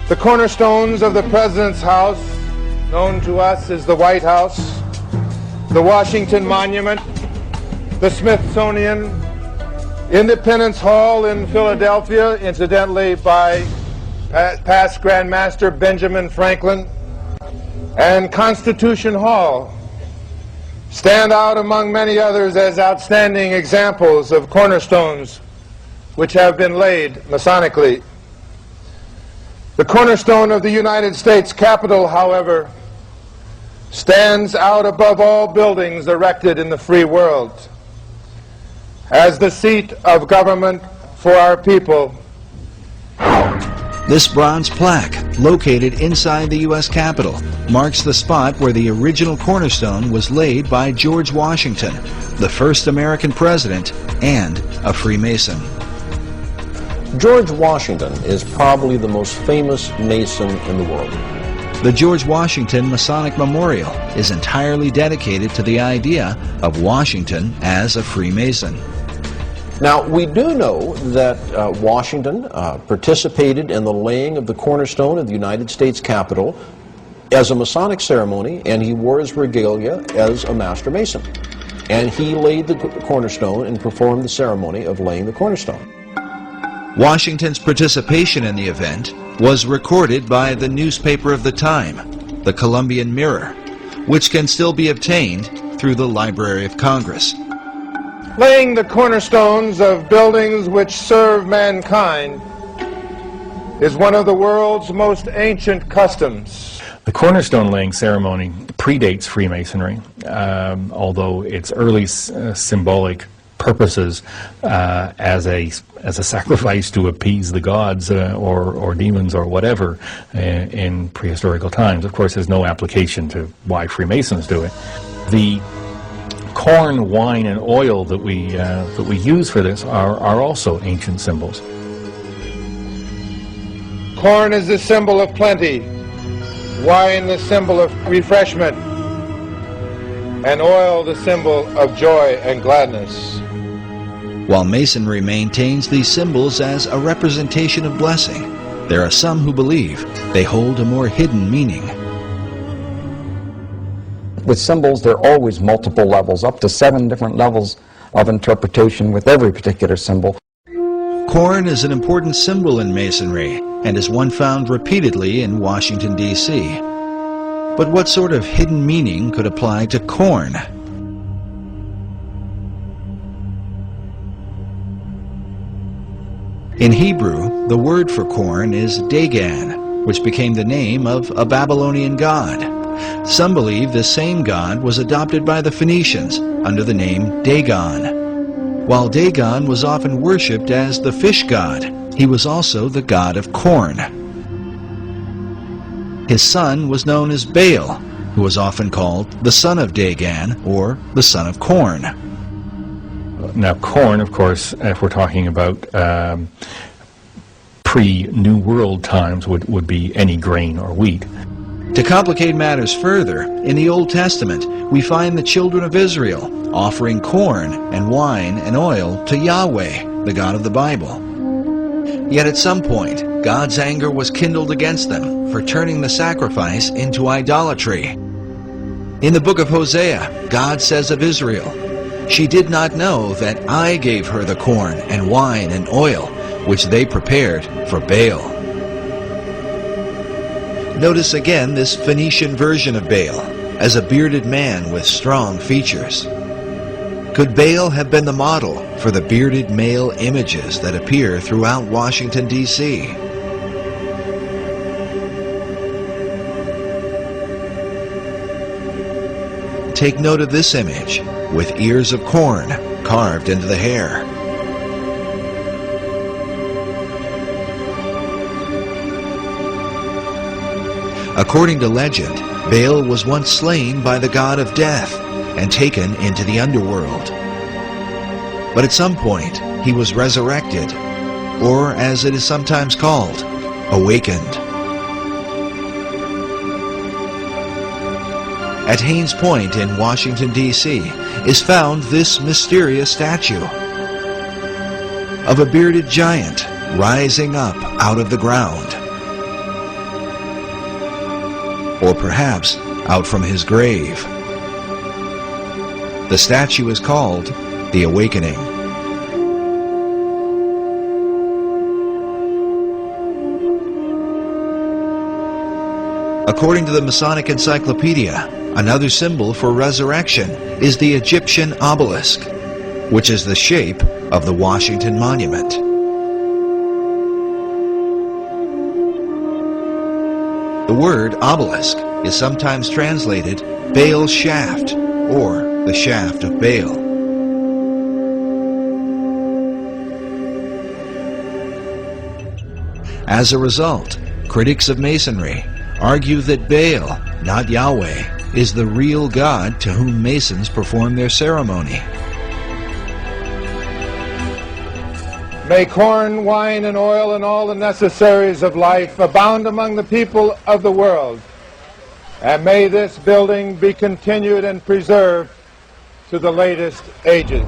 The cornerstones of the President's house, known to us as the White House, the Washington Monument, the Smithsonian, Independence Hall in Philadelphia, incidentally by past Grandmaster Benjamin Franklin, and Constitution Hall stand out among many others as outstanding examples of cornerstones which have been laid Masonically. The cornerstone of the United States Capitol, however, stands out above all buildings erected in the free world as the seat of government for our people. This bronze plaque, located inside the U.S. Capitol, marks the spot where the original cornerstone was laid by George Washington, the first American president and a Freemason. George Washington is probably the most famous Mason in the world. The George Washington Masonic Memorial is entirely dedicated to the idea of Washington as a Freemason. Now, we do know that Washington participated in the laying of the cornerstone of the United States Capitol as a Masonic ceremony, and he wore his regalia as a Master Mason. And he laid the cornerstone and performed the ceremony of laying the cornerstone. Washington's participation in the event was recorded by the newspaper of the time, the Columbian Mirror, which can still be obtained through the Library of Congress. Laying the cornerstones of buildings which serve mankind is one of the world's most ancient customs. The cornerstone laying ceremony predates Freemasonry, although its early symbolic purposes as a sacrifice to appease the gods or demons or whatever in prehistorical times. Of course, there's no application to why Freemasons do it. The corn, wine, and oil that we use for this are also ancient symbols. Corn is the symbol of plenty, wine the symbol of refreshment, and oil the symbol of joy and gladness. While Masonry maintains these symbols as a representation of blessing, there are some who believe they hold a more hidden meaning. With symbols, there are always multiple levels, up to 7 different levels of interpretation with every particular symbol. Corn is an important symbol in Masonry and is one found repeatedly in Washington, D.C. But what sort of hidden meaning could apply to corn? In Hebrew, the word for corn is Dagan, which became the name of a Babylonian god. Some believe this same god was adopted by the Phoenicians under the name Dagon. While Dagon was often worshipped as the fish god, he was also the god of corn. His son was known as Baal, who was often called the son of Dagon or the son of corn. Now, corn, of course, if we're talking about pre-New World times, would be any grain or wheat. To complicate matters further, in the Old Testament, we find the children of Israel offering corn and wine and oil to Yahweh, the God of the Bible. Yet at some point, God's anger was kindled against them for turning the sacrifice into idolatry. In the book of Hosea, God says of Israel, "She did not know that I gave her the corn and wine and oil, which they prepared for Baal." Notice again this Phoenician version of Baal, as a bearded man with strong features. Could Baal have been the model for the bearded male images that appear throughout Washington, D.C.? Take note of this image, with ears of corn carved into the hair. According to legend, Baal was once slain by the god of death and taken into the underworld. But at some point, he was resurrected, or as it is sometimes called, awakened. At Haines Point in Washington, D.C. is found this mysterious statue of a bearded giant rising up out of the ground. or perhaps out from his grave. The statue is called The Awakening. According to the Masonic Encyclopedia, another symbol for resurrection is the Egyptian obelisk, which is the shape of the Washington Monument. The word obelisk is sometimes translated Baal's shaft, or the shaft of Baal. As a result, critics of Masonry argue that Baal, not Yahweh, is the real God to whom Masons perform their ceremony. May corn, wine, and oil and all the necessaries of life abound among the people of the world. And may this building be continued and preserved to the latest ages.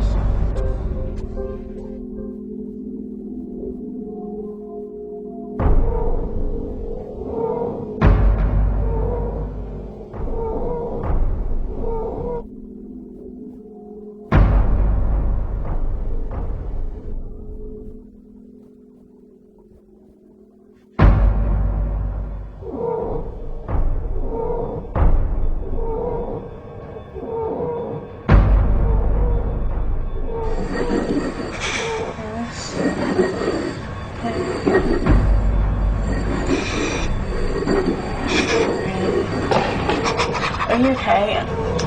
Are you okay?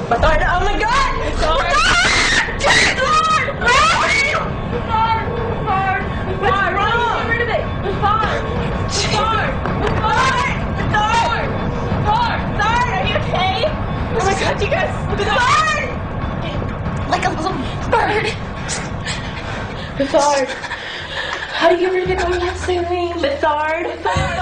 My God, oh my God! It's hard! It's hard! It's hard! Get rid of it! It's hard! It's hard! It's hard! It's hard! It's hard! It's hard! Are you okay? Oh my God, you guys! It's hard! Like a little bird! It's hard! How do you get rid of it when you have saline? It's hard! It's hard!